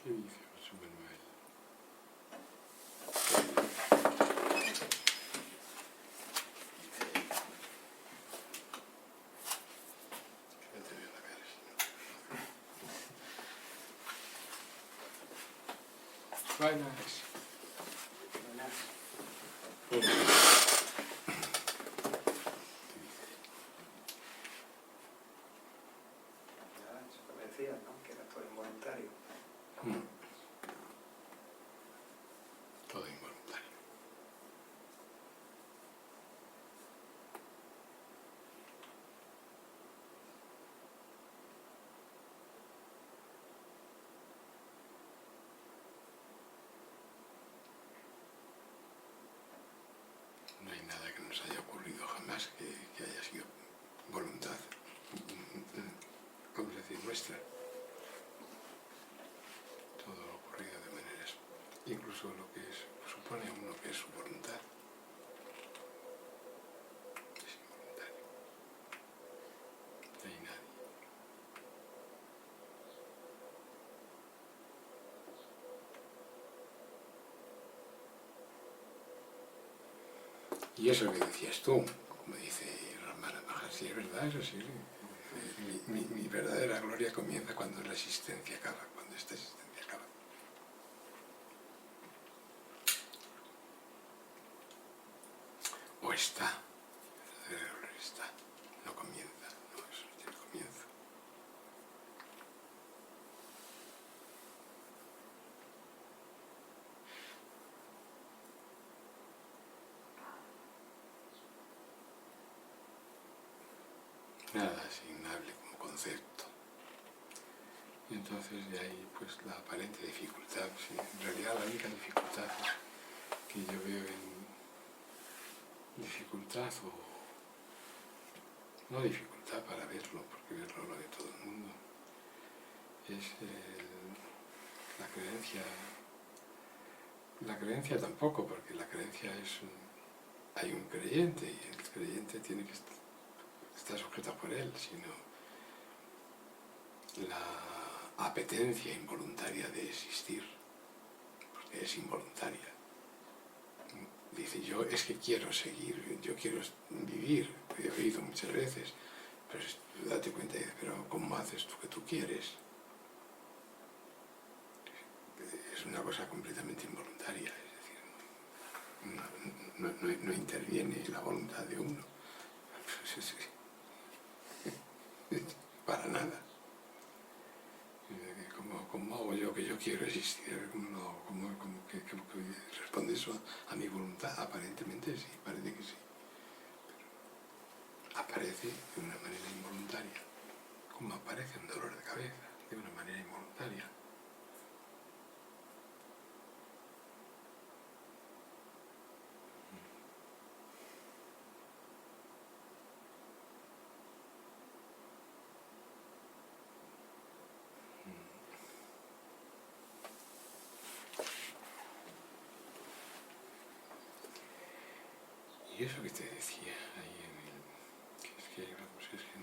¿Qué dice José Manuel? Ya te veo la cara, si no. Buenas. Eso que me decías, ¿no? Que era todo involuntario. Todo involuntario. No hay nada que nos haya ocurrido jamás que haya sido voluntad, ¿cómo se dice? Nuestra. Todo lo ocurrido de maneras, incluso lo que supone a uno que es su voluntad, es involuntario. No hay nadie. Y eso que decías tú, como dice Ramana Maharshi, es verdad, eso sí. Mi verdadera gloria comienza cuando la existencia acaba, cuando esta existencia acaba. O está, la verdadera gloria está, no comienza, no, eso no tiene comienzo. Nada asignable como concepto. Y entonces de ahí pues la aparente dificultad, sí, en realidad la única dificultad que yo veo en dificultad o no dificultad para verlo, porque verlo lo ve todo el mundo, es la creencia tampoco, porque la creencia es hay un creyente y el creyente tiene que estar sujeto por él, sino la apetencia involuntaria de existir, porque es involuntaria. Dice, yo es que quiero seguir, yo quiero vivir, he oído muchas veces, pero date cuenta, pero ¿cómo haces tú que tú quieres? Es una cosa completamente involuntaria, es decir, no interviene la voluntad de uno, para nada. ¿Cómo hago yo que yo quiero existir? ¿Cómo que responde eso a mi voluntad? Aparentemente sí, parece que sí. Pero aparece de una manera involuntaria, como aparece un dolor de cabeza, de una manera involuntaria. Y eso que te decía ahí que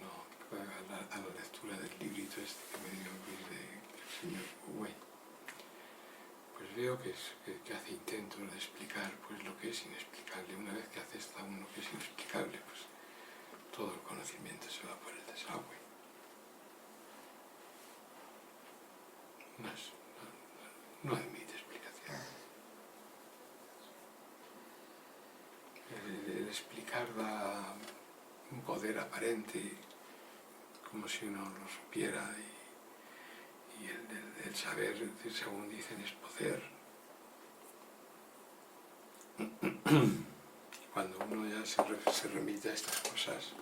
no, a la lectura del librito este que me dio del señor Uwe, pues veo que hace intentos de explicar pues lo que es inexplicable. Una vez que acepta uno que es inexplicable, pues todo el conocimiento se va por el desagüe. No admite explicación. El explicar da un poder aparente, como si uno lo supiera, y el saber, según dicen, es poder. Y cuando uno ya se remite a estas cosas,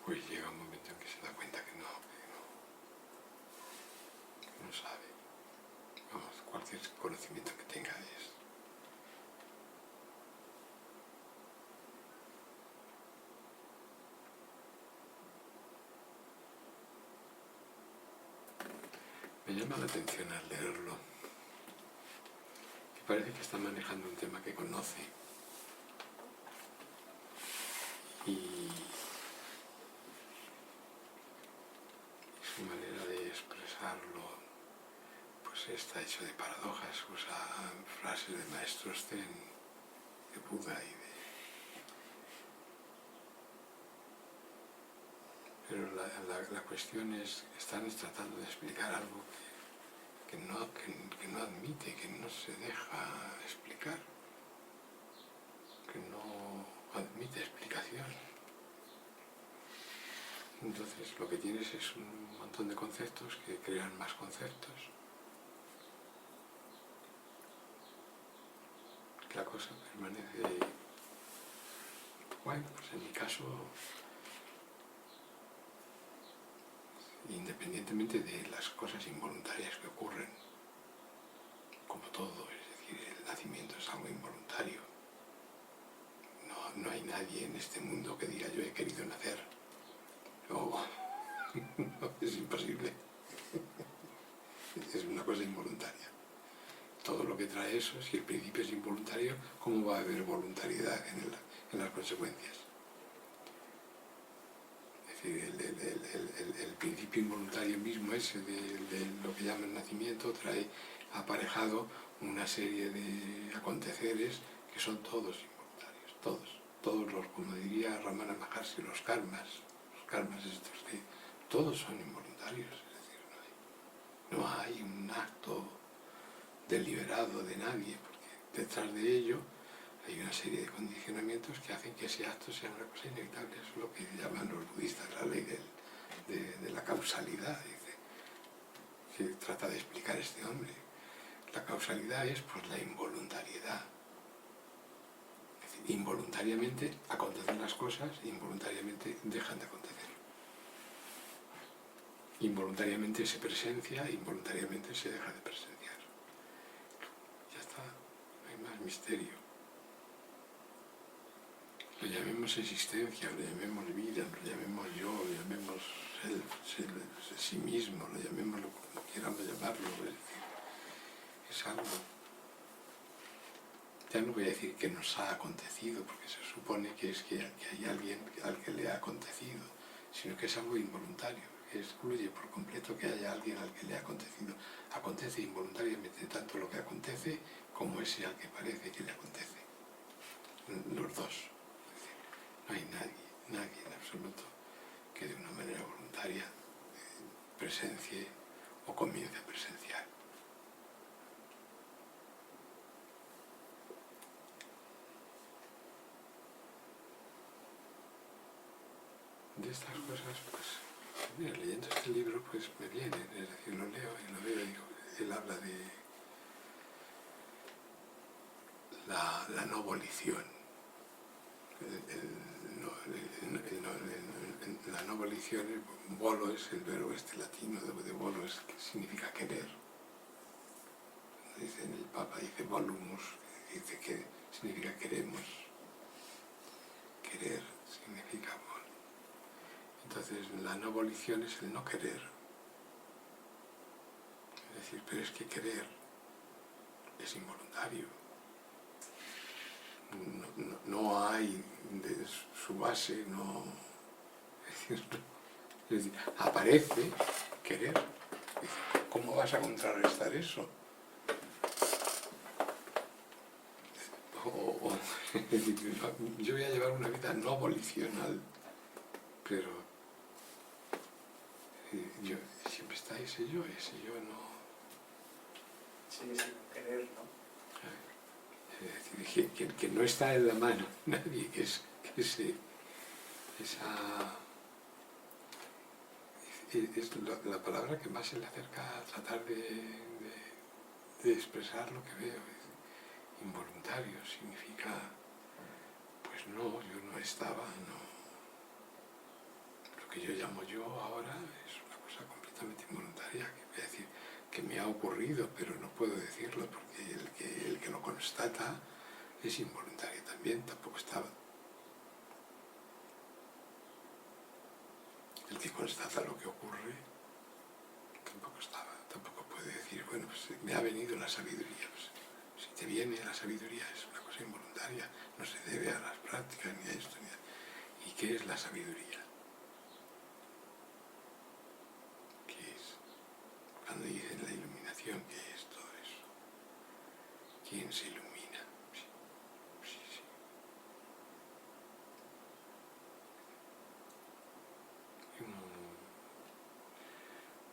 pues llega un momento en que se da cuenta que no sabe. Vamos, cualquier conocimiento que tenga es... Me llama la atención al leerlo, que parece que está manejando un tema que conoce. Y su manera de expresarlo pues está hecho de paradojas, usa frases de maestros zen, de Buda y de... Pero la cuestión es, están tratando de explicar algo que no admite, que no se deja explicar, que no admite explicación. Entonces lo que tienes es un montón de conceptos que crean más conceptos. La cosa permanece, bueno, pues en mi caso, independientemente de las cosas involuntarias que ocurren, como todo, es decir, el nacimiento es algo involuntario. No hay nadie en este mundo que diga yo he querido nacer. No, es imposible. Es una cosa involuntaria. Todo lo que trae eso, si el principio es involuntario, ¿cómo va a haber voluntariedad en las consecuencias? Es decir, el principio involuntario mismo ese de lo que llaman nacimiento trae aparejado una serie de aconteceres que son todos involuntarios, todos los, como diría Ramana Maharshi, los karmas estos que todos son involuntarios, es decir, no hay un acto deliberado de nadie, porque detrás de ello hay una serie de condicionamientos que hacen que ese acto sea una cosa inevitable. Eso es lo que llaman los budistas la ley de la causalidad, dice, que trata de explicar este hombre. La causalidad es pues la involuntariedad. Es decir, involuntariamente acontecen las cosas, involuntariamente dejan de acontecer. Involuntariamente se presencia, involuntariamente se deja de presenciar. Ya está, no hay más misterio. Lo llamemos existencia, lo llamemos vida, lo llamemos yo, lo llamemos sí mismo, lo llamemos como quieramos llamarlo. Es decir, es algo, ya no voy a decir que nos ha acontecido, porque se supone que es que hay alguien al que le ha acontecido, sino que es algo involuntario, que excluye por completo que haya alguien al que le ha acontecido. Acontece involuntariamente tanto lo que acontece como ese al que parece que le acontece. Los dos. No hay nadie en absoluto que de una manera voluntaria presencie o comience a presenciar. De estas cosas, pues, mira, leyendo este libro, pues me vienen, es decir, lo leo y lo veo y digo, él habla de la no volición. La no volición, volo es el verbo este latino de volo, es que significa querer. Dice el Papa, dice volumus, dice que significa queremos. Querer significa amor. Entonces la no volición es el no querer. Es decir, pero es que querer es involuntario. No hay de su base, no. Es decir, aparece querer. Dice, ¿cómo vas a contrarrestar eso? Es decir, yo voy a llevar una vida no volicional, pero yo, siempre está ese yo no. Sigue sin querer, ¿no? Es decir, que no está en la mano nadie, que esa es la palabra que más se le acerca a tratar de expresar lo que veo. Es involuntario, significa, pues no, yo no estaba, no. Lo que yo llamo yo ahora es una cosa completamente involuntaria, que voy a decir que me ha ocurrido, pero no puedo decirlo porque el que lo constata es involuntario también, tampoco estaba. El que constata lo que ocurre tampoco estaba, tampoco puede decir, bueno, pues me ha venido la sabiduría. Pues, si te viene la sabiduría es una cosa involuntaria, no se debe a las prácticas ni a esto ni a... ¿Y qué es la sabiduría? cuando dicen la iluminación, ¿qué es todo eso? ¿Quién se ilumina? Sí, sí, sí.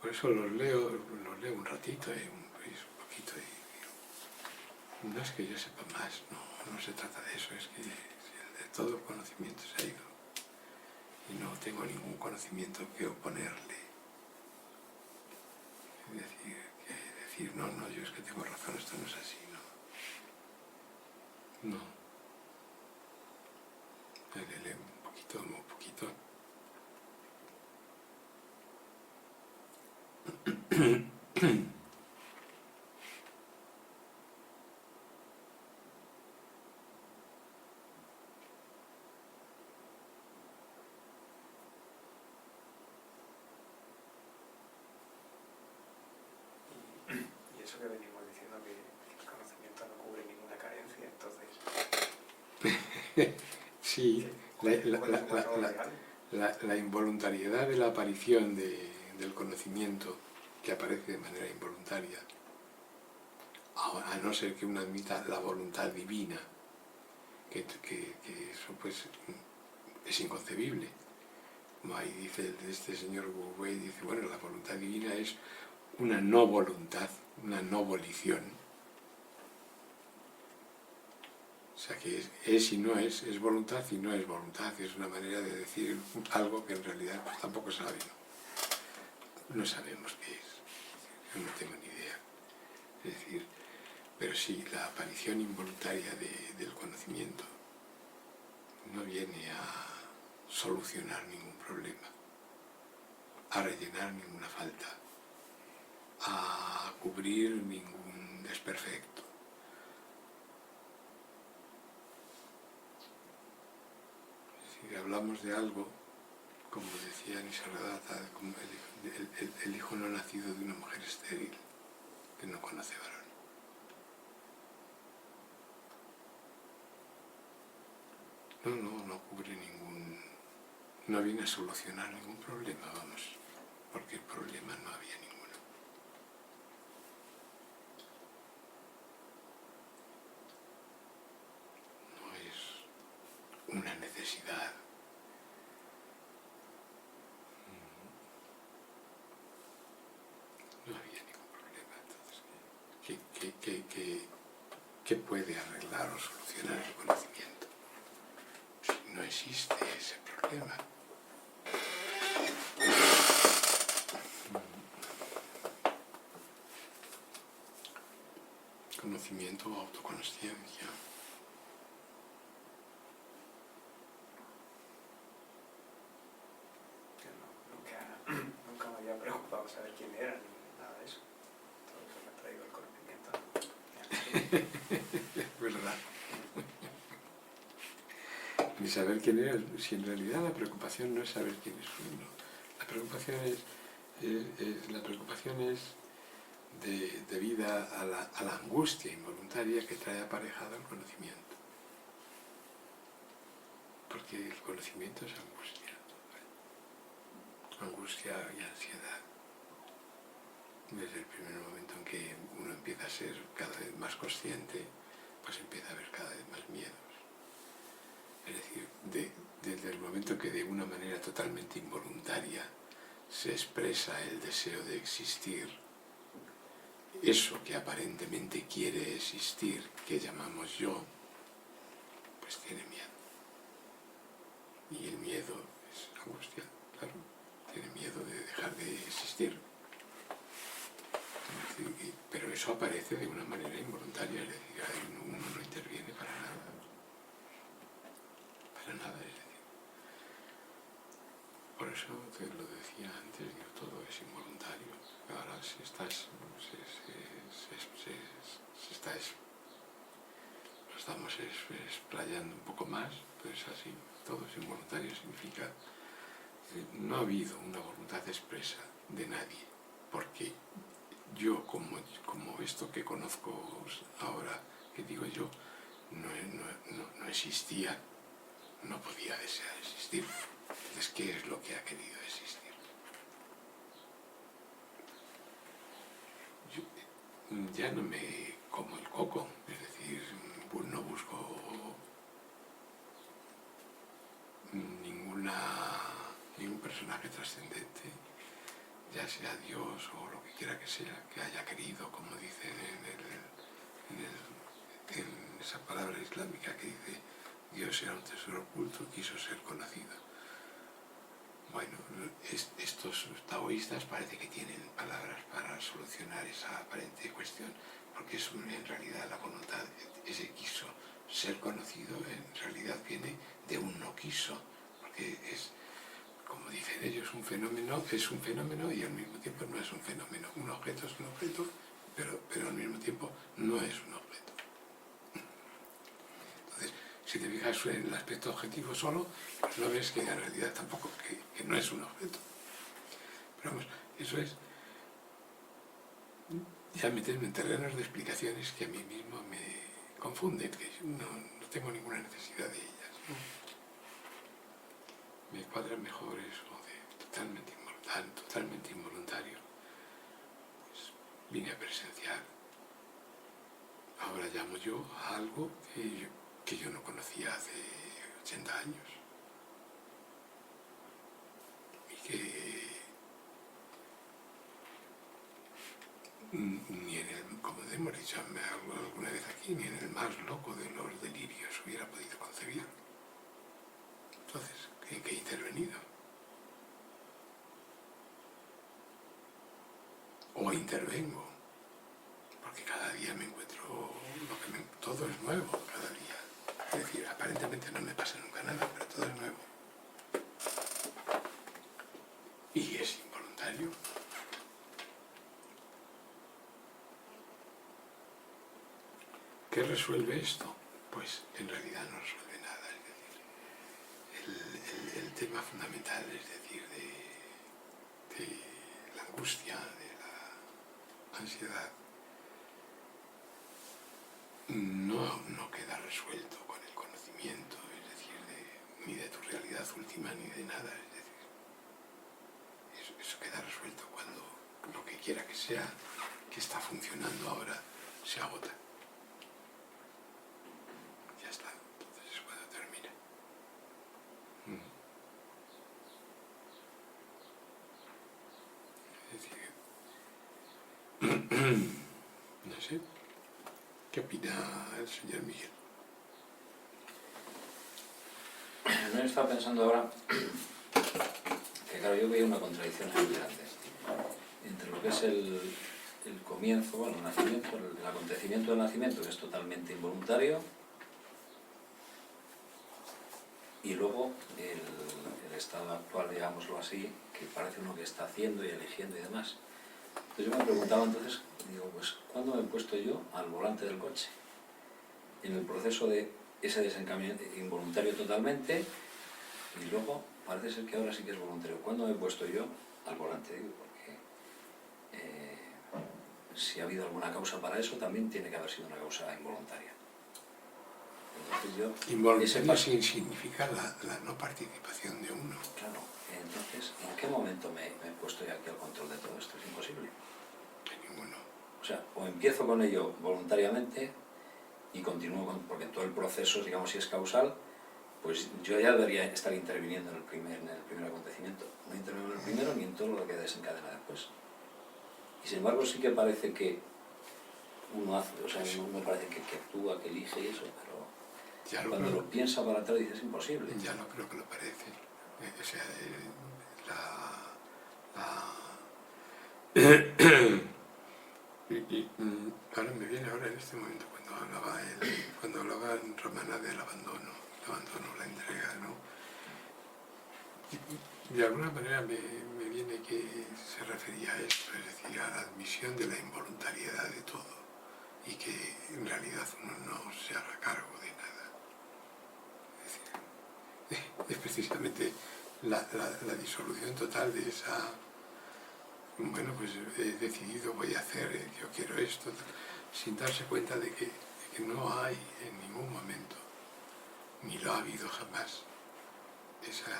Por eso los leo un ratito, un poquito, y no es que yo sepa más, no se trata de eso, es que de todo el conocimiento se ha ido y no tengo ningún conocimiento que oponerle. Decir, no, yo es que tengo razón, esto no es así, no. Leo un poquito. Y eso que venimos diciendo que el conocimiento no cubre ninguna carencia, entonces... Sí, la involuntariedad de la aparición del conocimiento que aparece de manera involuntaria, a no ser que uno admita la voluntad divina, que eso pues es inconcebible. Como ahí dice este señor Wu Wei, dice, bueno, la voluntad divina es una no voluntad, una no volición. O sea que es y no es voluntad y no es voluntad, es una manera de decir algo que en realidad pues, tampoco sabemos. No sabemos qué es, yo no tengo ni idea. Es decir, pero sí, la aparición involuntaria del conocimiento no viene a solucionar ningún problema, a rellenar ninguna falta, a cubrir ningún desperfecto. Si hablamos de algo, como decía Nisargadatta, como el hijo no nacido de una mujer estéril, que no conoce varón. No cubre no viene a solucionar ningún problema, vamos, porque el problema no había ninguno. No es una necesidad. No había ningún problema, entonces, ¿qué puede arreglar o solucionar el conocimiento? Si no existe ese problema. Conocimiento o autoconsciencia. Nunca me había preocupado saber quién era ni nada de eso. Todo eso me ha traído el conocimiento. ¿Verdad? Ni saber quién era, si en realidad la preocupación no es saber quién es uno. La preocupación es debida a la angustia involuntaria que trae aparejado el conocimiento. Porque el conocimiento es angustia. Angustia y ansiedad. Desde el primer momento en que uno empieza a ser cada vez más consciente, pues empieza a haber cada vez más miedos. Es decir, desde el momento que de una manera totalmente involuntaria se expresa el deseo de existir, eso que aparentemente quiere existir, que llamamos yo, pues tiene miedo. Y el miedo es angustia, claro, tiene miedo de dejar de existir. Pero eso aparece de una manera involuntaria, es decir, uno no interviene para nada. Para nada, es decir. Por eso te lo decía antes, digo, todo es involuntario. Ahora se está estamos explayando un poco más, pero es así, todo es involuntario, significa no ha habido una voluntad expresa de nadie, porque yo, como esto que conozco ahora, que digo yo, no existía, no podía desear existir. Entonces, ¿qué es lo que ha querido existir? ya no me como el coco, es decir, no busco ningún personaje trascendente, ya sea Dios o lo que quiera que sea, que haya querido, como dicen en esa palabra islámica que dice Dios era un tesoro oculto, quiso ser conocido. Bueno, estos taoístas parece que tienen palabras para solucionar esa aparente cuestión, porque en realidad la voluntad, ese quiso ser conocido, en realidad viene de un no quiso, porque es, como dicen ellos, un fenómeno es un fenómeno y al mismo tiempo no es un fenómeno. Un objeto es un objeto, pero al mismo tiempo no es un objeto. Entonces, si te fijas en el aspecto objetivo solo, pues no ves que en realidad tampoco, que no es un objeto. Pero vamos, eso es ya meterme en terrenos de explicaciones que a mí mismo me confunden, que yo no tengo ninguna necesidad de ellas, ¿no? Me cuadra mejor eso de totalmente involuntario. Pues vine a presenciar, ahora llamo yo a algo que yo no conocía hace 80 años y que ni en el, como hemos dicho alguna vez aquí, ni en el más loco de los delirios hubiera podido concebir. Entonces, ¿en qué he intervenido? O intervengo, porque cada día me encuentro todo es nuevo cada día. Es decir, aparentemente no me pasa nunca nada, pero todo es nuevo. Y es involuntario. ¿Qué resuelve esto? Pues en realidad no resuelve nada. Es decir, el tema fundamental, es decir, de la angustia, de la ansiedad, no queda resuelto con el conocimiento, es decir, ni de tu realidad última ni de nada. Es decir, eso queda resuelto cuando lo que quiera que sea, que está funcionando ahora, se agota. Ya está, entonces es cuando termina. Es decir, no sé, ¿qué opina el señor Miguel? Yo estaba pensando ahora que, claro, yo veía una contradicción muy grande entre lo que es el comienzo, bueno, el nacimiento, el acontecimiento del nacimiento, que es totalmente involuntario, y luego el estado actual, digámoslo así, que parece uno que está haciendo y eligiendo y demás. Entonces yo me preguntaba entonces, digo, pues, ¿cuándo me he puesto yo al volante del coche? En el proceso de ese desencaminamiento involuntario totalmente, y luego parece ser que ahora sí que es voluntario. ¿Cuándo me he puesto yo al volante? Digo, porque si ha habido alguna causa para eso, también tiene que haber sido una causa involuntaria. Entonces yo... Involuntario significa la no participación de uno. Claro, entonces, ¿en qué momento me he puesto yo aquí al control de todo esto? Es imposible. De ninguno. O sea, o empiezo con ello voluntariamente y continúo porque todo el proceso, digamos, si es causal, pues yo ya debería estar interviniendo en el primer acontecimiento. No intervengo en el primero ni en todo lo que desencadena después. Y sin embargo sí que parece que uno hace, o sea, no parece que actúa, que elige y eso, pero cuando lo piensa para atrás dice es imposible. Ya no creo que lo parece. O sea, ahora me viene ahora en este momento cuando hablaba en Romana del abandono, la entrega, ¿no? De alguna manera me viene que se refería a esto, es decir, a la admisión de la involuntariedad de todo y que en realidad uno no se haga cargo de nada. Es decir, es precisamente la disolución total de esa... Bueno, pues he decidido, voy a hacer, yo quiero esto, sin darse cuenta de que no hay en ningún momento, ni lo ha habido jamás, esa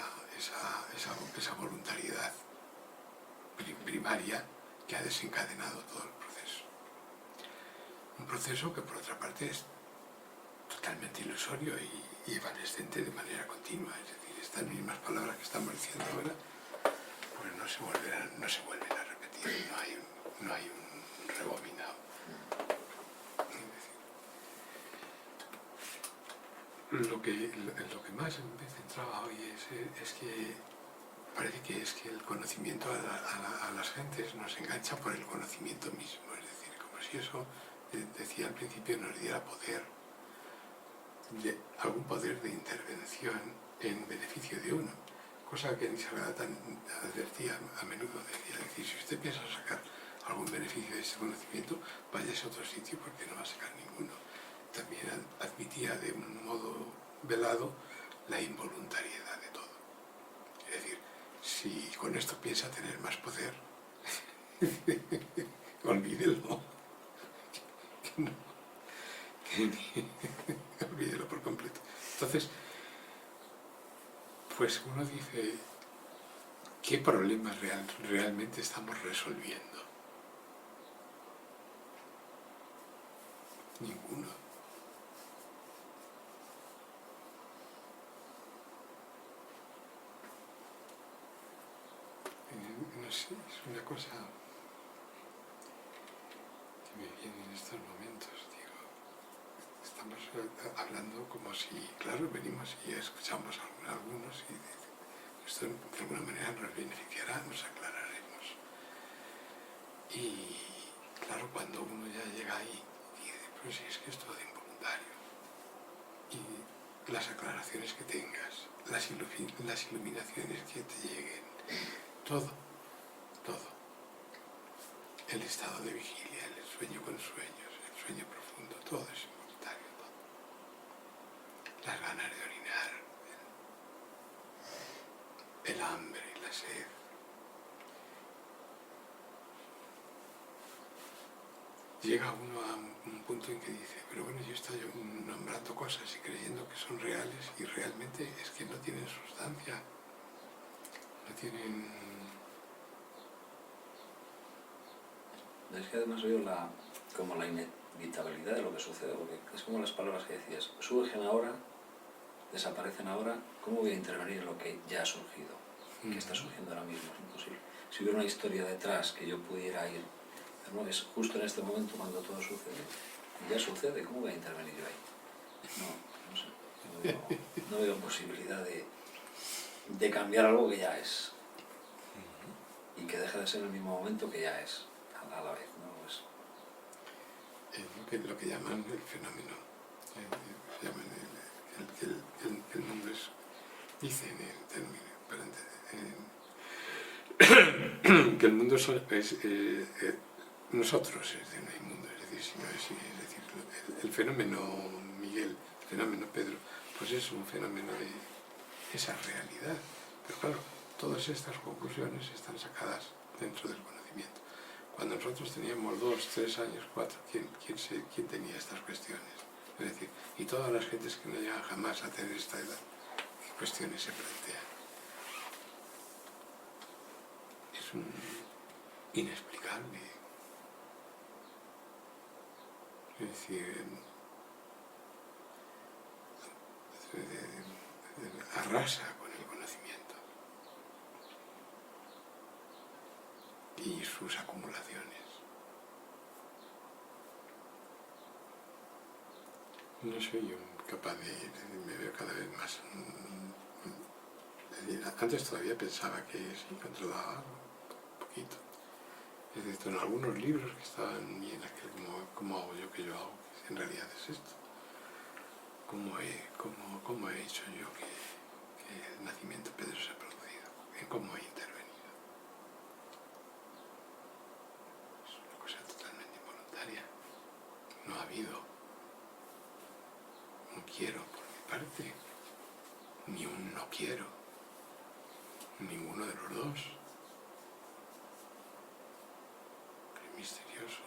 voluntariedad primaria que ha desencadenado todo el proceso. Un proceso que por otra parte es totalmente ilusorio y evanescente de manera continua. Es decir, estas mismas palabras que estamos diciendo ahora, pues no se vuelven a repetir, no hay un rebobinado. Es decir, lo que más me centraba hoy es que parece que es que el conocimiento a las gentes nos engancha por el conocimiento mismo. Es decir, como si eso, decía al principio, nos diera poder, algún poder de intervención en beneficio de uno, cosa que Nisargadatta advertía a menudo, decía, es decir, si usted piensa sacar algún beneficio de ese conocimiento, váyase a otro sitio porque no va a sacar ninguno. También admitía de un modo velado la involuntariedad de todo. Es decir, si con esto piensa tener más poder, olvídelo. Olvídelo por completo. Entonces, pues uno dice, ¿qué problemas realmente estamos resolviendo? Ninguno. No sé, es una cosa que me viene en estos momentos, digo, estamos hablando como si, claro, venimos y escuchamos a algunos y esto de alguna manera nos beneficiará, nos aclararemos. Y claro, cuando uno ya llega ahí, dice, pues sí, es que es todo involuntario. Y las aclaraciones que tengas, las iluminaciones que te lleguen, todo. El estado de vigilia, el sueño con sueños, el sueño profundo, todo es involuntario, todo. Las ganas de orinar, el hambre, la sed. Llega uno a un punto en que dice, pero bueno, yo estoy nombrando cosas y creyendo que son reales y realmente es que no tienen sustancia, no tienen... Es que además veo como la inevitabilidad de lo que sucede, porque es como las palabras que decías, surgen ahora, desaparecen ahora, ¿cómo voy a intervenir en lo que ya ha surgido? Que está surgiendo ahora mismo, es imposible. Si hubiera una historia detrás que yo pudiera ir, ¿no? Es justo en este momento cuando todo sucede, y ya sucede, ¿cómo voy a intervenir yo ahí? No sé, no veo posibilidad de cambiar algo que ya es, y que deje de ser el mismo momento que ya es. A la vez, ¿no? Es lo que llaman el fenómeno. Llaman el mundo es, dicen que el mundo es nosotros, es decir, no hay mundo, es decir, si no es decir, el fenómeno Miguel, el fenómeno Pedro, pues es un fenómeno de esa realidad. Pero claro, todas estas conclusiones están sacadas dentro del conocimiento. Cuando nosotros teníamos 2, 3 años, 4, ¿quién tenía estas cuestiones? Es decir, y todas las gentes que no llegan jamás a tener esta edad, ¿qué cuestiones se plantean? Es un inexplicable. Es decir, arrasa con el conocimiento y sus acumulaciones. No soy yo capaz me veo cada vez más... Es decir, antes todavía pensaba que sí controlaba algo, un poquito. Es decir, en algunos libros que estaban bien, ¿cómo hago yo que yo hago? En realidad es esto. ¿Cómo he hecho yo que el nacimiento de Pedro se ha producido? ¿En cómo he intervenido? Es una cosa totalmente involuntaria. No ha habido un quiero por mi parte, ni un no quiero, ninguno de los dos. Qué misterioso.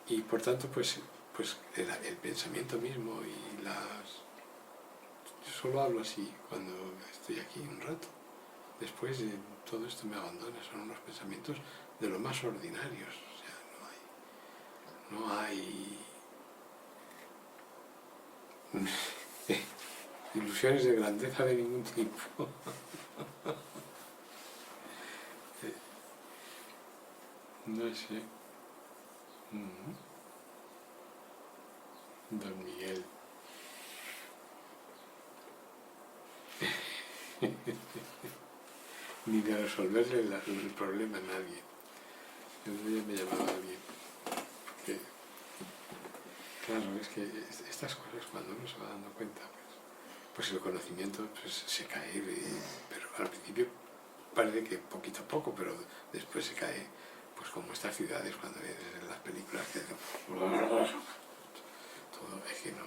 Y por tanto, pues el pensamiento mismo y las... Yo solo hablo así cuando estoy aquí un rato. Después de todo esto me abandona, son unos pensamientos de lo más ordinarios. O sea, no hay... no hay ilusiones de grandeza de ningún tipo. No sé. Don Miguel. Ni de resolverle el problema a nadie. El otro día me llamaba alguien. Porque, claro, es que estas cosas cuando uno se va dando cuenta, pues el conocimiento pues, se cae, pero al principio parece que poquito a poco, pero después se cae, pues como estas ciudades cuando ves en las películas que hacen todo, es que no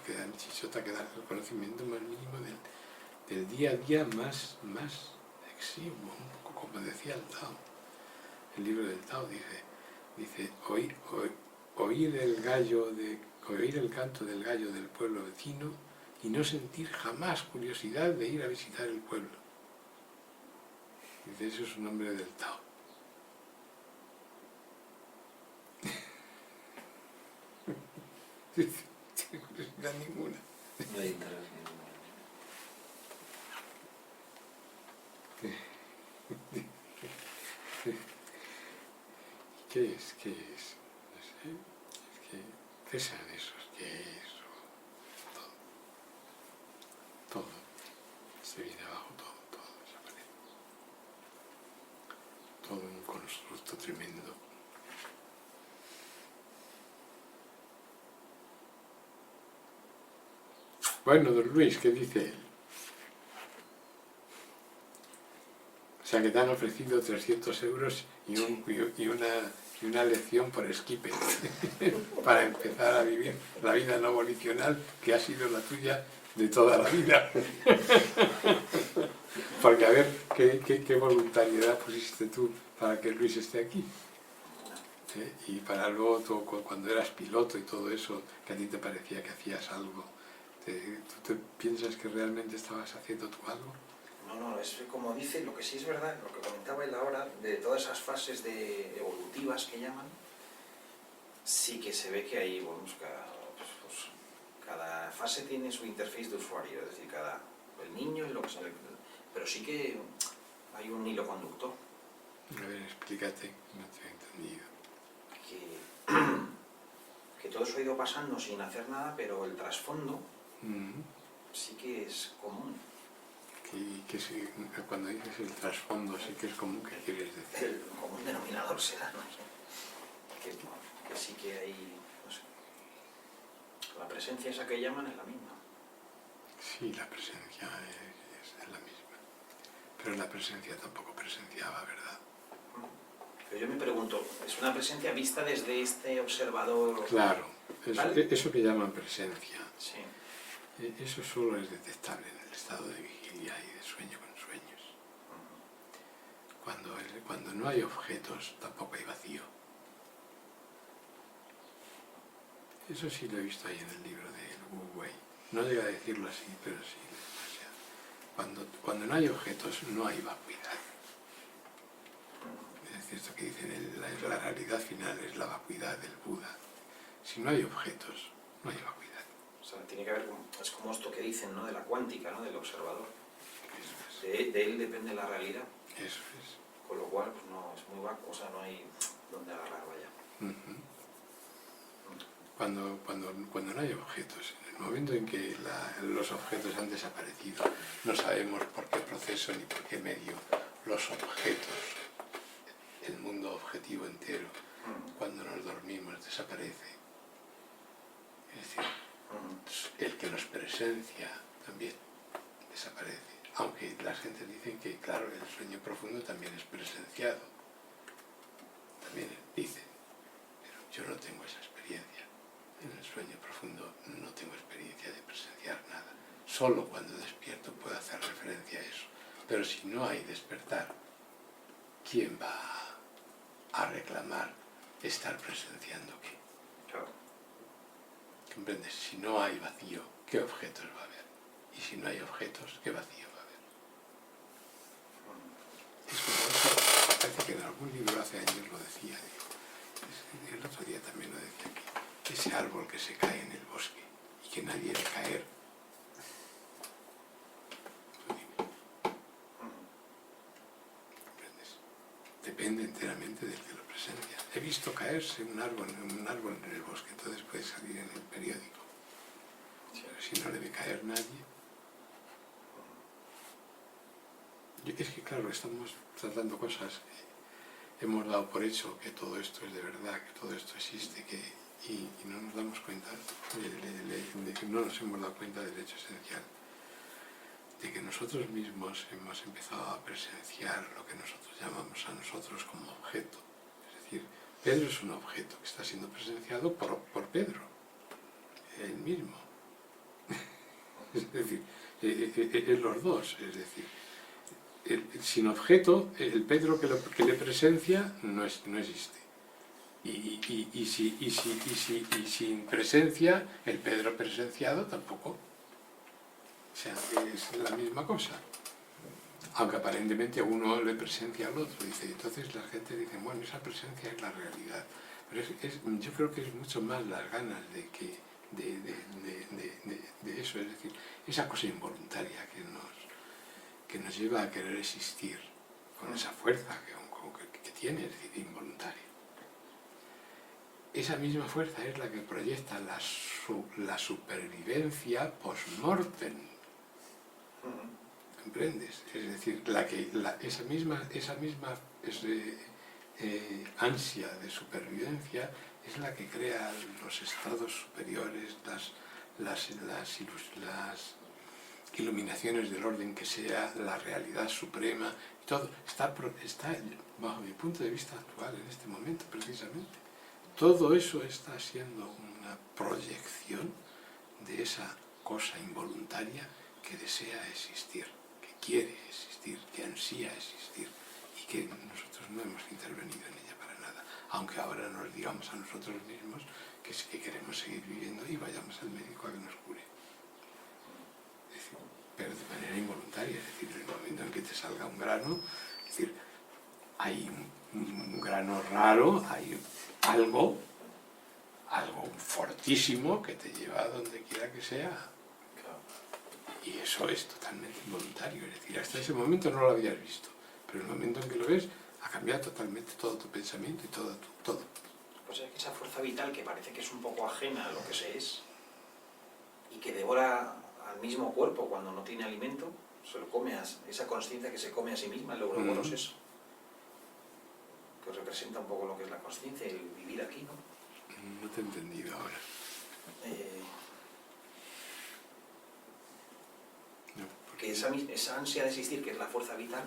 queda ni chichota, queda el conocimiento más mínimo del día a día más exiguo, un poco como decía el Tao. El libro del Tao dice oír el canto del gallo del pueblo vecino y no sentir jamás curiosidad de ir a visitar el pueblo. Dice, eso es un nombre del Tao. Dice, sin curiosidad ninguna. No hay interés ninguno. ¿Qué es? No sé. ¿Qué serán esos? ¿Qué es? Todo. Se viene abajo, todo desaparece. Todo un constructo tremendo. Bueno, don Luis, ¿qué dice él? O sea, que te han ofrecido 300 euros y una lección por Skype para empezar a vivir la vida no volicional que ha sido la tuya de toda la vida. Porque a ver, ¿qué voluntariedad pusiste tú para que Luis esté aquí? Y para luego, tú, cuando eras piloto y todo eso, que a ti te parecía que hacías algo, ¿tú te piensas que realmente estabas haciendo tú algo? No, es como dice, lo que sí es verdad, lo que comentaba él ahora, de todas esas fases evolutivas que llaman, sí que se ve que hay, bueno, cada fase tiene su interface de usuario, es decir, el niño y lo que se le... Pero sí que hay un hilo conductor. A ver, explícate, no te he entendido. Que todo eso ha ido pasando sin hacer nada, pero el trasfondo sí que es común. Que si, cuando dices el trasfondo, sí que es común, ¿qué quieres decir? El común denominador será, no sé. Que sí que hay, no sé. La presencia esa que llaman es la misma. Sí, la presencia es la misma. Pero la presencia tampoco presenciaba, ¿verdad? Pero yo me pregunto, ¿es una presencia vista desde este observador? Claro, eso que llaman presencia, Sí. eso solo es detectable en el estado de vigilia y de sueño con sueños. Cuando no hay objetos, tampoco hay vacío. Eso sí lo he visto ahí en el libro de Wu Wei. No llega a decirlo así, pero sí. O sea, cuando no hay objetos, no hay vacuidad. Es cierto que dicen la realidad final es la vacuidad del Buda. Si no hay objetos, no hay vacuidad. O sea, tiene que haber, es como esto que dicen, ¿no? De la cuántica, ¿no? Del observador. Eso es. De él depende la realidad. Eso es. Con lo cual, pues no, es muy vacuo, o sea, no hay donde agarrar, vaya. Cuando no hay objetos, en el momento en que los objetos han desaparecido, no sabemos por qué proceso ni por qué medio los objetos, el mundo objetivo entero, cuando nos dormimos desaparece. Es decir, el que nos presencia también desaparece. Aunque la gente dice que, claro, el sueño profundo también es presenciado. También dicen, pero yo no tengo esa experiencia. En el sueño profundo no tengo experiencia de presenciar nada. Solo cuando despierto puedo hacer referencia a eso. Pero si no hay despertar, ¿quién va a reclamar estar presenciando qué? Claro. ¿Comprendes? Si no hay vacío, ¿qué objetos va a haber? Y si no hay objetos, ¿qué vacío va a haber? Es como eso, parece que en algún libro hace años lo decía, digo, el otro día también árbol que se cae en el bosque y que nadie ve caer. ¿Comprendes? Depende enteramente del que lo presencia. He visto caerse un árbol en el bosque, entonces puede salir en el periódico. Pero si no le ve caer nadie... Es que claro, estamos tratando cosas que hemos dado por hecho que todo esto es de verdad, que todo esto existe, y no nos damos cuenta, no nos hemos dado cuenta del hecho esencial, de que nosotros mismos hemos empezado a presenciar lo que nosotros llamamos a nosotros como objeto. Es decir, Pedro es un objeto que está siendo presenciado por Pedro, él mismo. Es decir, es los dos, es decir, sin objeto, el Pedro que le presencia no existe. Y sin presencia, el Pedro presenciado tampoco. O sea, es la misma cosa. Aunque aparentemente uno le presencia al otro. Dice, entonces la gente dice, bueno, esa presencia es la realidad. Pero yo creo que es mucho más las ganas de eso, es decir, esa cosa involuntaria que nos lleva a querer existir con esa fuerza que tiene, es decir, involuntaria. Esa misma fuerza es la que proyecta la supervivencia post-mortem. ¿Comprendes? Es decir, esa misma ansia de supervivencia es la que crea los estados superiores, las iluminaciones del orden que sea, la realidad suprema, todo está, bajo mi punto de vista actual en este momento precisamente. Todo eso está siendo una proyección de esa cosa involuntaria que desea existir, que quiere existir, que ansía existir y que nosotros no hemos intervenido en ella para nada, aunque ahora nos digamos a nosotros mismos que queremos seguir viviendo y vayamos al médico a que nos cure. Es decir, pero de manera involuntaria, es decir, en el momento en que te salga un grano, es decir, hay un grano raro, hay algo fortísimo que te lleva a donde quiera que sea. Y eso es totalmente involuntario, es decir, hasta ese momento no lo habías visto, pero en el momento en que lo ves, ha cambiado totalmente todo tu pensamiento y todo. Pues es que esa fuerza vital que parece que es un poco ajena a lo que se es y que devora al mismo cuerpo cuando no tiene alimento, se lo come esa consciencia que se come a sí misma, el logro es eso. Que representa un poco lo que es la consciencia y el vivir aquí, ¿no? No te he entendido ahora. No, porque esa ansia de existir, que es la fuerza vital,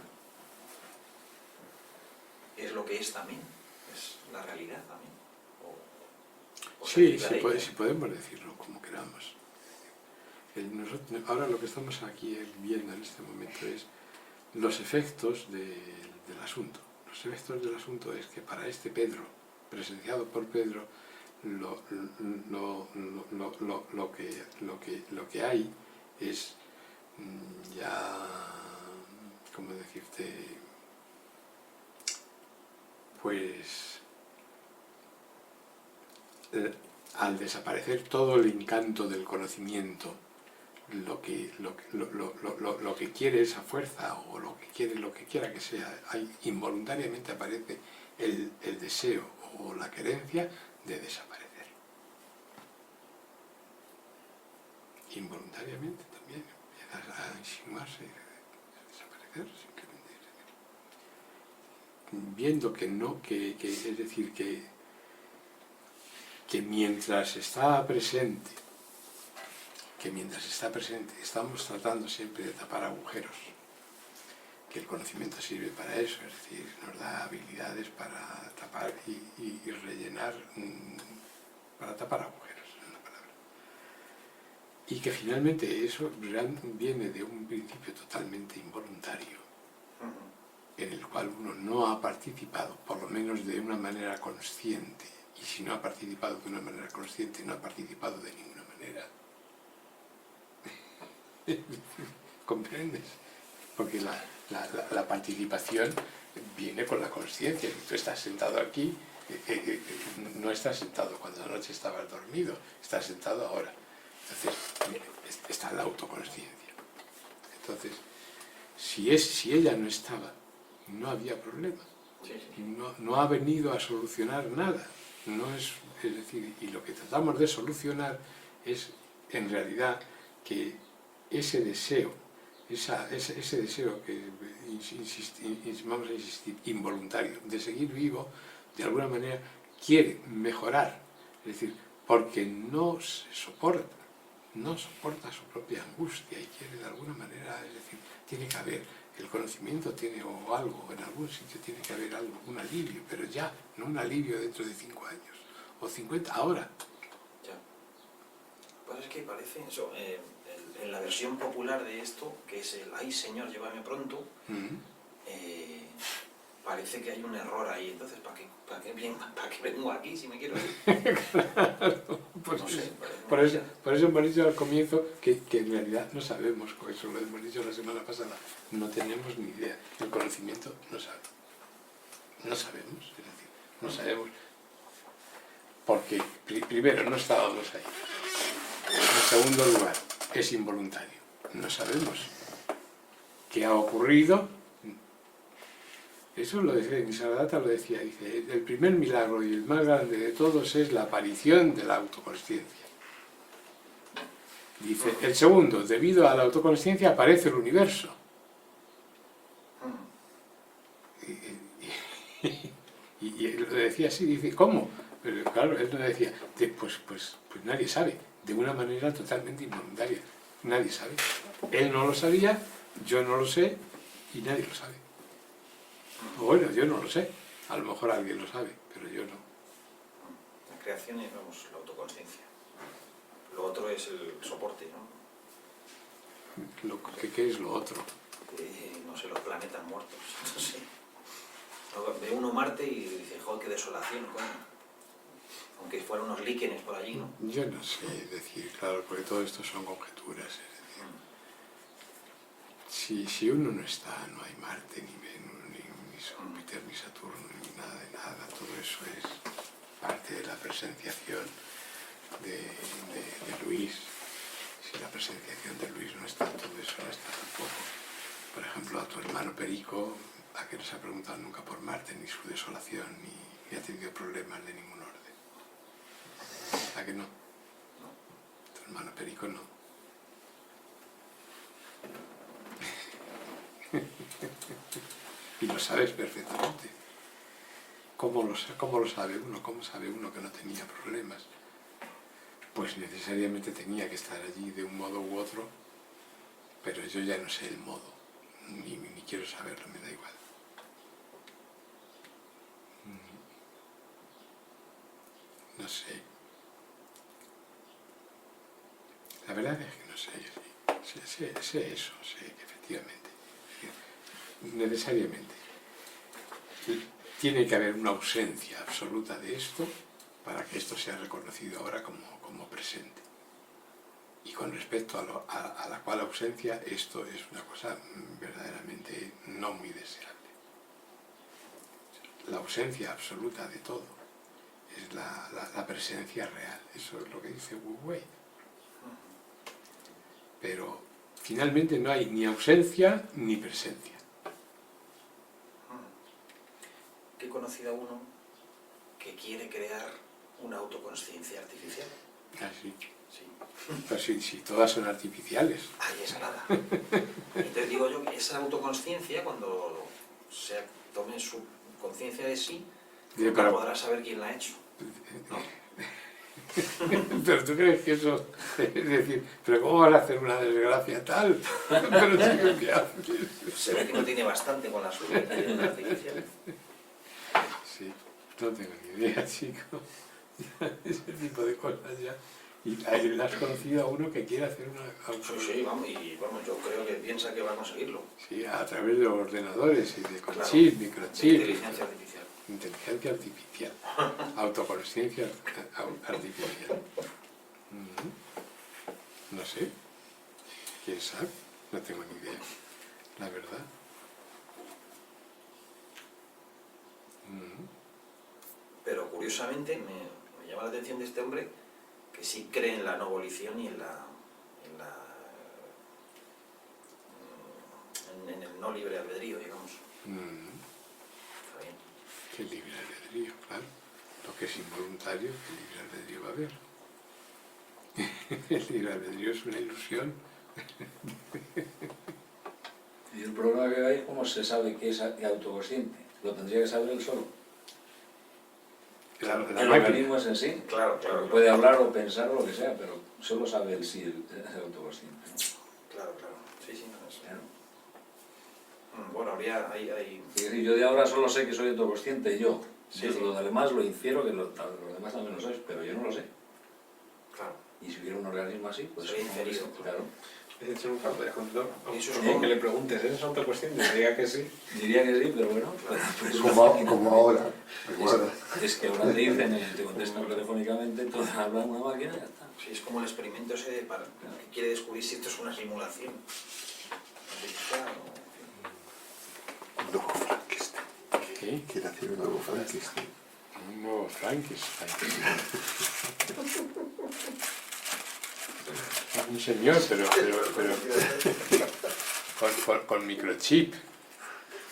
es lo que es también, es la realidad también. Sí, sí podemos decirlo como queramos. Ahora lo que estamos aquí viendo en este momento es los efectos del asunto. Los efectos del asunto es que para este Pedro, presenciado por Pedro, lo que hay es ya, ¿cómo decirte? Pues al desaparecer todo el encanto del conocimiento, lo que quiere esa fuerza o lo que quiera que sea, involuntariamente aparece el deseo o la querencia de desaparecer. Involuntariamente también empiezas a insinuarse y a desaparecer simplemente. Viendo que no, es decir, que mientras está presente, estamos tratando siempre de tapar agujeros, que el conocimiento sirve para eso, es decir, nos da habilidades para tapar y rellenar, para tapar agujeros, en una palabra. Y que finalmente eso viene de un principio totalmente involuntario, en el cual uno no ha participado, por lo menos de una manera consciente, y si no ha participado de una manera consciente, no ha participado de ninguna manera. ¿Comprendes? Porque la participación viene con la consciencia. Si tú estás sentado aquí no estás sentado cuando anoche estabas dormido, estás sentado ahora. Entonces, está la autoconsciencia. Entonces, si ella no estaba, no había problema. Sí, sí. No ha venido a solucionar nada. No es decir, y lo que tratamos de solucionar es, en realidad, que ese deseo, ese deseo que vamos a insistir, involuntario, de seguir vivo, de alguna manera quiere mejorar. Es decir, porque no se soporta, no soporta su propia angustia y quiere de alguna manera, es decir, tiene que haber, el conocimiento tiene o algo, en algún sitio tiene que haber algo, un alivio, pero ya, no un alivio dentro de 5 años, o 50, ahora. Ya. Pues es que parece eso, en la versión popular de esto, que es el "ay señor, llévame pronto", parece que hay un error ahí. Entonces, ¿para qué vengo aquí si me quiero ir? Pues No sé, por eso hemos dicho al comienzo que en realidad no sabemos, por eso lo hemos dicho la semana pasada, no tenemos ni idea, el conocimiento no sabe. No sabemos, es decir, no sabemos, porque primero no estábamos ahí. En segundo lugar, es involuntario, no sabemos qué ha ocurrido. Eso lo decía, Nisargadatta lo decía, dice, el primer milagro y el más grande de todos es la aparición de la autoconsciencia. Dice, el segundo, debido a la autoconsciencia aparece el universo. Y él lo decía así, dice, ¿cómo? Pero claro, él no decía, pues nadie sabe, de una manera totalmente involuntaria. Nadie sabe. Él no lo sabía, yo no lo sé y nadie lo sabe. O bueno, yo no lo sé, a lo mejor alguien lo sabe, pero yo no. La creación es, vamos, la autoconsciencia. Lo otro es el soporte, ¿no? ¿Qué es lo otro? No sé, los planetas muertos, no sé. Ve uno Marte y dice, joder, qué desolación, coño. Aunque fueran unos líquenes por allí, ¿no? Yo no sé decir, claro, porque todo esto son conjeturas. Es decir, si uno no está, no hay Marte, ni Venus, ni Júpiter, ni Saturno, ni nada de nada. Todo eso es parte de la presenciación de Luis. Si la presenciación de Luis no está, todo eso no está tampoco. Por ejemplo, a tu hermano Perico, a que no se ha preguntado nunca por Marte, ni su desolación, ni ha tenido problemas de ningún orden. ¿A que no? Tu hermano Perico no. Y lo sabes perfectamente. ¿Cómo lo sabe uno? ¿Cómo sabe uno que no tenía problemas? Pues necesariamente tenía que estar allí de un modo u otro, pero yo ya no sé el modo, ni quiero saberlo, me da igual. No sé. La verdad es que no sé. Sé eso, sé que efectivamente. Necesariamente. Tiene que haber una ausencia absoluta de esto para que esto sea reconocido ahora como presente. Y con respecto a la cual ausencia, esto es una cosa verdaderamente no muy deseable. La ausencia absoluta de todo es la presencia real. Eso es lo que dice Wu Wei. Pero finalmente no hay ni ausencia ni presencia. ¿Qué he conocido a uno que quiere crear una autoconsciencia artificial? Ah, sí. Sí. Pero si todas son artificiales. Ahí es nada. Entonces digo yo que esa autoconsciencia, cuando se tome su conciencia de sí, nunca podrá saber quién la ha hecho. ¿No? Pero tú crees que eso, es decir, pero ¿cómo vas a hacer una desgracia tal? Pero chico, ¿qué haces? Se ve que no tiene bastante con la suya artificial. Sí, no tengo ni idea, chico. Ese tipo de cosas ya. Y ahí le has conocido a uno que quiere hacer una... Sí, vamos, yo creo que piensa que va a conseguirlo. Sí, a través de ordenadores y de Claro, chip, de microchip. inteligencia artificial. Inteligencia artificial. Autoconsciencia artificial. No sé. ¿Quién sabe? No tengo ni idea. La verdad. Pero curiosamente me llama la atención de este hombre que sí cree en la no volición y en el no libre albedrío, digamos. Está bien. Que libre albedrío, claro. Lo que es involuntario, ¿qué libre albedrío va a haber? El libre albedrío es una ilusión. Y el problema que hay es cómo se sabe que es autoconsciente. Lo tendría que saber él solo. La El máquina. organismo es en sí. Claro. Puede hablar o pensar o lo que sea, pero solo sabe él si es autoconsciente, ¿no? Claro. Sí, no es. Claro. Bueno, hay... Es decir, yo de ahora solo sé que soy autoconsciente yo. Sí. Lo demás lo infiero que los demás también lo sois, pero yo no lo sé. Claro. Y si hubiera un organismo así, pues Soy inferido. Claro. De hecho, nunca podría contarlo. Eso es Como como- que le preguntes, ¿eres autoconsciente? Diría que sí. Diría que sí, pero bueno. Pues, Como ahora. Recuerda. es que ahora te dicen, te contestan telefónicamente, todo habla una máquina y ya está. Sí, es como el experimento ese que quiere descubrir si esto es una simulación. Artificial Un nuevo Frankenstein. ¿Qué? Quiere hacer un nuevo Frankenstein. Un nuevo Frankenstein. Un señor, pero con microchip.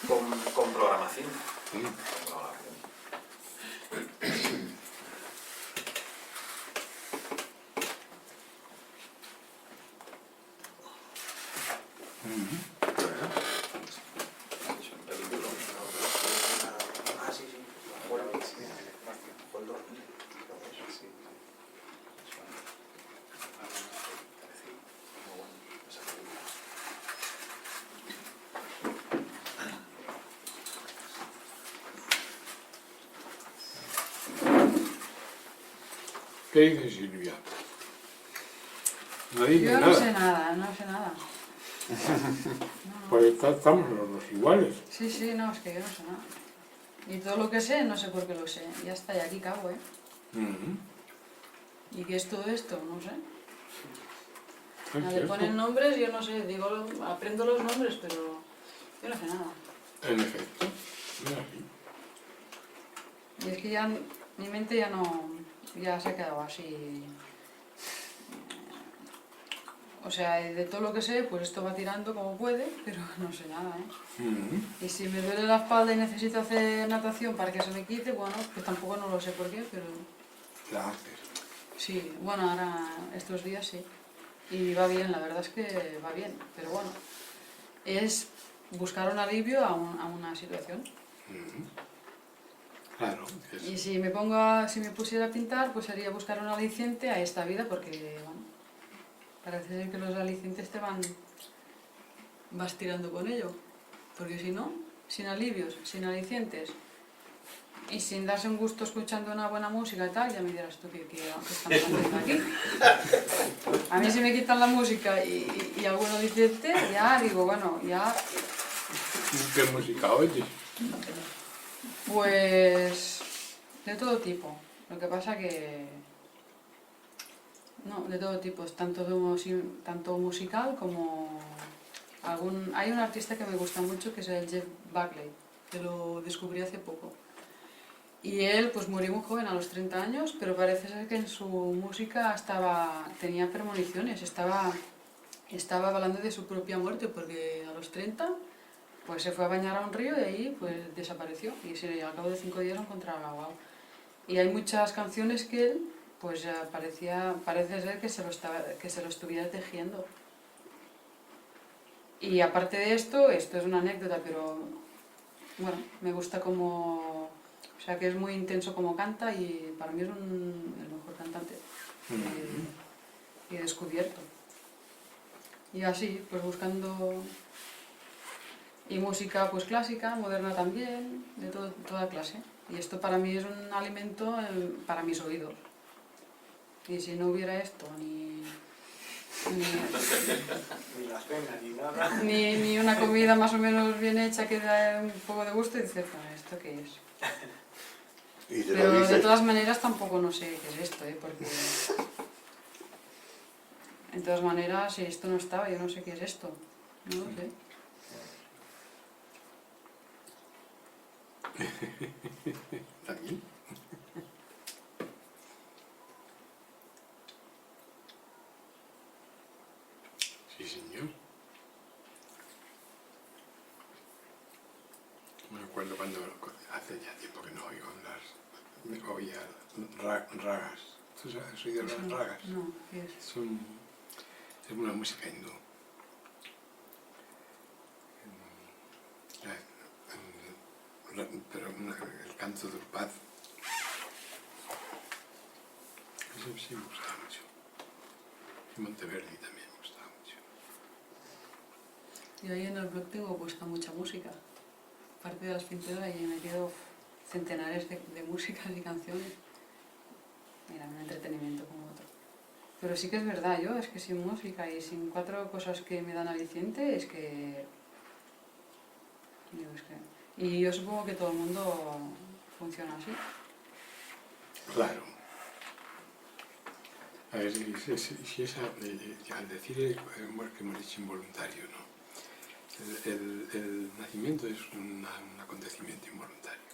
con programación. Mm. Con programación. Es un película, ¿no? Ah, sí. Bueno, fue el 2000, creo que es. Muy bueno, esa película. ¿Qué dice Silvia? No dice Yo nada. no sé nada, no sé nada. Pues estamos los iguales. Sí, no, es que yo no sé nada. Y todo lo que sé, no sé por qué lo sé. Ya está, y aquí cago, ¿eh? ¿Y qué es todo esto? No sé. Es Le cierto. ponen nombres, yo no sé, digo, aprendo los nombres, pero yo no sé nada. En efecto. Mira, sí. Y es que ya mi mente ya no, ya se ha quedado así. O sea, de todo lo que sé, pues esto va tirando como puede, pero no sé nada, ¿eh? Y si me duele la espalda y necesito hacer natación para que se me quite, bueno, pues tampoco no lo sé por qué, pero La haces. sí, bueno, ahora estos días sí. Y va bien, la verdad es que va bien, pero bueno, es buscar un alivio a una situación. Claro. Y si me si me pusiera a pintar, pues sería buscar un aliciente a esta vida, porque bueno, parece ser que los alicientes vas tirando con ello. Porque si no, sin alivios, sin alicientes y sin darse un gusto escuchando una buena música y tal, ya me dirás tú qué estamos haciendo aquí. A mí si me quitan la música y algún aliciente, ya digo, bueno, ya ¿Qué música oyes? pues de todo tipo. Lo que pasa que no, de todo tipo, tanto musical como hay un artista que me gusta mucho que es el Jeff Buckley, que lo descubrí hace poco. Y él pues murió muy joven, a los 30 años, pero parece ser que en su música tenía premoniciones, estaba hablando de su propia muerte, porque a los 30 pues se fue a bañar a un río y ahí pues desapareció, y al cabo de 5 días lo encontraron ahogado. Y hay muchas canciones que él pues parece ser que se lo estuviera tejiendo. Y aparte de esto es una anécdota, pero bueno, me gusta como... O sea, que es muy intenso como canta y para mí es el mejor cantante que he descubierto. Y así, pues buscando... Y música pues clásica, moderna también, de toda clase. Y esto para mí es un alimento para mis oídos. Y si no hubiera esto, Ni la cena, ni nada. ni una comida más o menos bien hecha que da un poco de gusto, y dices, bueno, ¿esto qué es? Y te lo Pero de dice. todas maneras tampoco no sé qué es esto, porque... En todas maneras, si esto no estaba, yo no sé qué es esto. No lo sé. ¿Aquí? hace ya tiempo que no oigo oía ragas. ¿Tú has oído las ragas? No, ¿qué es? Es una música hindú. Pero el canto del paz. Eso sí me gustaba mucho. Y Monteverdi también me gustaba mucho. Yo ahí en el blog tengo puesta mucha música. Aparte de las pinturas, ahí he metido centenares de músicas y canciones. Mira, un entretenimiento como otro. Pero sí que es verdad, yo es que sin música y sin 4 cosas que me dan aliciente, es que... Digo, es que... Y yo supongo que todo el mundo funciona así. Claro. A ver, si al decir que hemos dicho involuntario, ¿no? El nacimiento es un acontecimiento involuntario.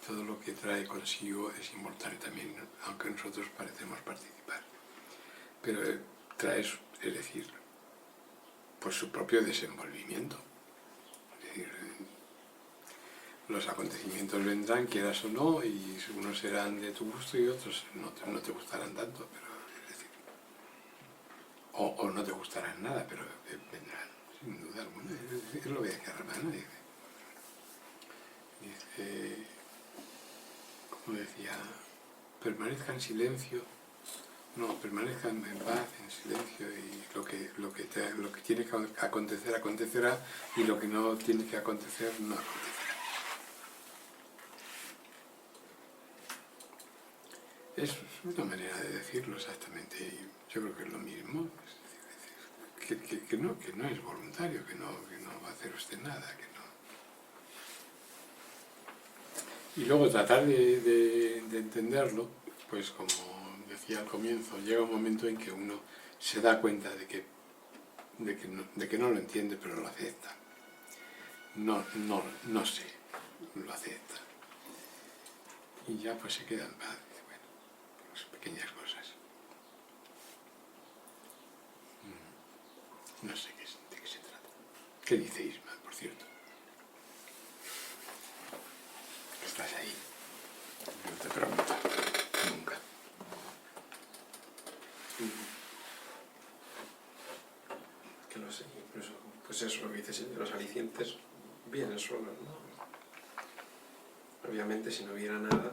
Todo lo que trae consigo es involuntario también, ¿no? Aunque nosotros parecemos participar. Pero trae, es decir, pues su propio desenvolvimiento. Es decir, los acontecimientos vendrán, quieras o no, y unos serán de tu gusto y otros no te gustarán tanto, pero es decir, o no te gustarán nada, pero vendrán, sin duda alguna. Es lo que decía Ramana, dice, como decía, permanezca en silencio, no, permanezca en paz, en silencio, y lo que tiene que acontecer, acontecerá, y lo que no tiene que acontecer, no acontecerá. Es una manera de decirlo exactamente, y yo creo que es lo mismo, es decir, que no es voluntario, que no va a hacer usted nada, que no. Y luego tratar de entenderlo, pues como decía al comienzo, llega un momento en que uno se da cuenta de que no lo entiende, pero lo acepta. No sé, lo acepta. Y ya pues se queda en paz. Pequeñas cosas. No sé de qué se trata. ¿Qué dice Isma, por cierto? Estás ahí. No te pregunto. Nunca. Que lo sé, incluso, pues eso lo que dices, los alicientes vienen solos, ¿no? Obviamente si no hubiera nada,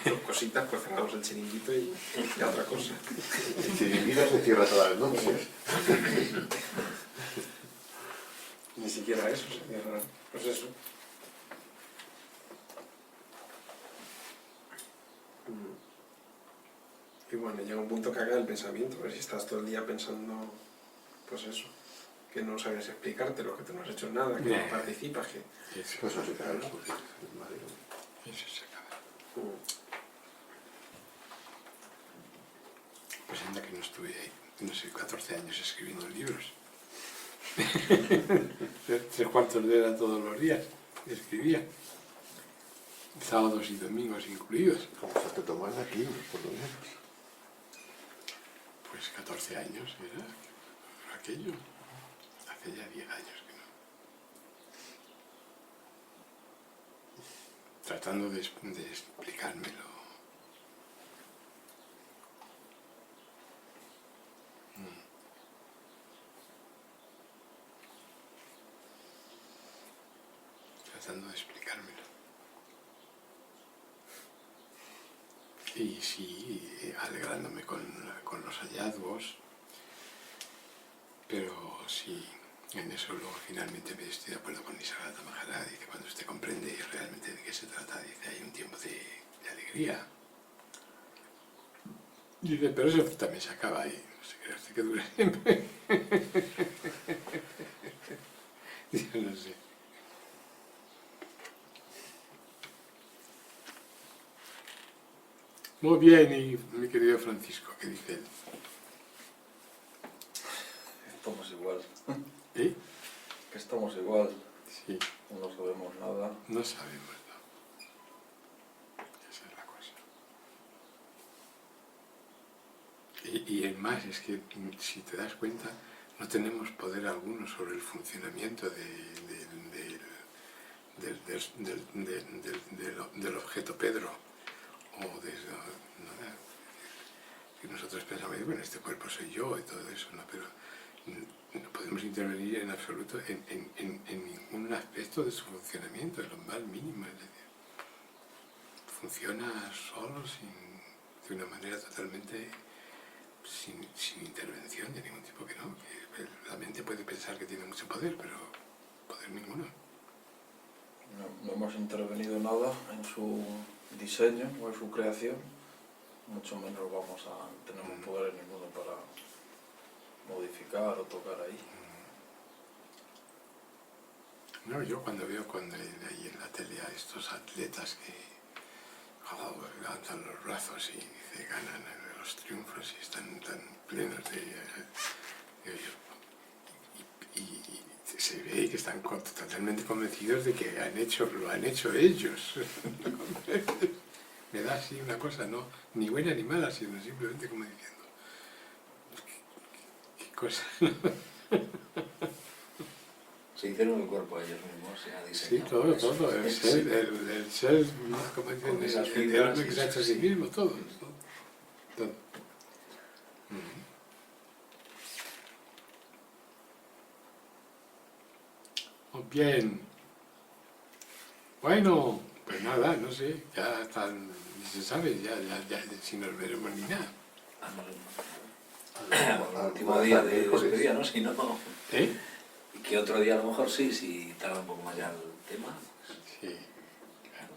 dos cositas, pues cerramos el chiringuito y otra cosa. El chiringuito se cierra todas las noches. Ni siquiera eso se cierra, pues eso. Y bueno, llega un punto que haga el pensamiento, pero si estás todo el día pensando, pues eso, que no sabes explicártelo, que tú no has hecho nada, que no participas, que... Pues no se cae, ¿no? Eso se acaba. Pues anda que no estuve ahí, no sé, 14 años escribiendo libros. 3/4 de hora todos los días escribía. Sábados y domingos incluidos. Como se te toman aquí, por lo menos. Pues 14 años era aquello. Hace ya 10 años que no. Tratando de explicármelo. Tratando de explicármelo. Y sí, alegrándome con los hallazgos, pero sí, en eso luego finalmente me estoy de acuerdo con Nisargadatta Maharaj. Dice, cuando usted comprende realmente de qué se trata, dice, hay un tiempo de alegría. Dice, pero eso también se acaba ahí, no sé qué hace que dure siempre. Yo no sé. Muy bien, y mi querido Francisco, ¿qué dice él? Estamos igual. ¿Eh? Que estamos igual. Sí, No sabemos nada. no sabemos, ¿no? Esa es la cosa. Y el más es que, si te das cuenta, no tenemos poder alguno sobre el funcionamiento del objeto Pedro, o que nosotros pensamos, bueno, este cuerpo soy yo y todo eso, ¿no? Pero no podemos intervenir en absoluto en ningún aspecto de su funcionamiento, en lo más mínimo. Es decir, funciona solo, de una manera totalmente sin intervención de ningún tipo, que no. Que la mente puede pensar que tiene mucho poder, pero poder ninguno. No hemos intervenido nada en su diseño o en su creación, mucho menos vamos a tener un poder ninguno para modificar o tocar ahí. No, yo cuando veo ahí en la tele a estos atletas que levantan los brazos y se ganan los triunfos y están tan plenos y se ve que están totalmente convencidos de que lo han hecho ellos. Me da así una cosa, no ni buena ni mala, sino simplemente como diciendo, qué cosa. Se hicieron el cuerpo ellos mismos, se ha Sí, diseñado. todo, el ser, como dicen, Con esas el hombre que se ha hecho a sí mismo, todo. Bien. Bueno, pues nada, no sé, ya están, ni se sabe, ya si nos veremos ni nada. El último día de despedida, ¿no? Si no, ¿Eh? que otro día a lo mejor sí, si tarda un poco más ya el tema. Sí. Claro,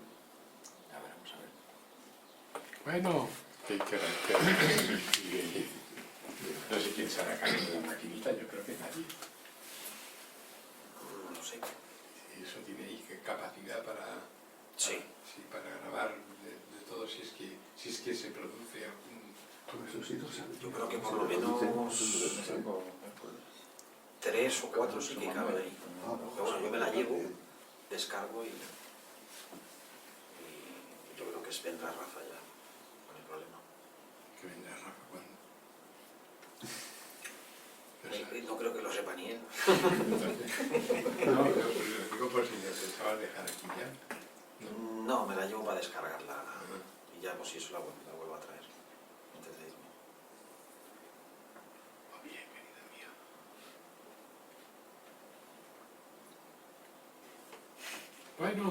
ya veremos a ver. Bueno, que no sé quién se hará cargo de la maquinita, yo creo que nadie. No lo sé. Si eso tiene ahí capacidad para grabar de todo, si es que se produce algún... Yo creo que por lo menos 3 o 4 sí que caben ahí. Pero bueno, yo me la llevo, descargo y yo creo que vendrá Rafa ya, con el problema. Que vendrá Rafa cuando... No creo que lo sepa ni él. No, yo digo por si le pensabas dejar aquí ya. No, me la llevo para descargarla y ya pues si eso la vuelvo a traer antes de irme. Oh, bien, querida mía. Bueno.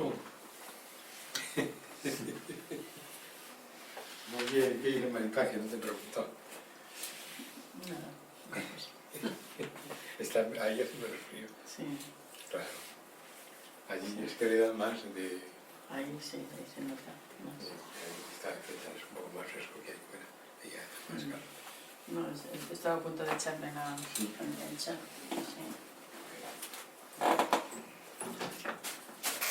Muy bien, ¿qué dice Maripaje? No te preguntó. Nada. Está ahí haciendo el frío. Sí, Claro. Allí es que le dan más de... ahí sí, ahí se nota más. Es un poco más fresco que ahí fuera. Ahí hace más calor. No, estaba a punto de echarme en el chat. Sí.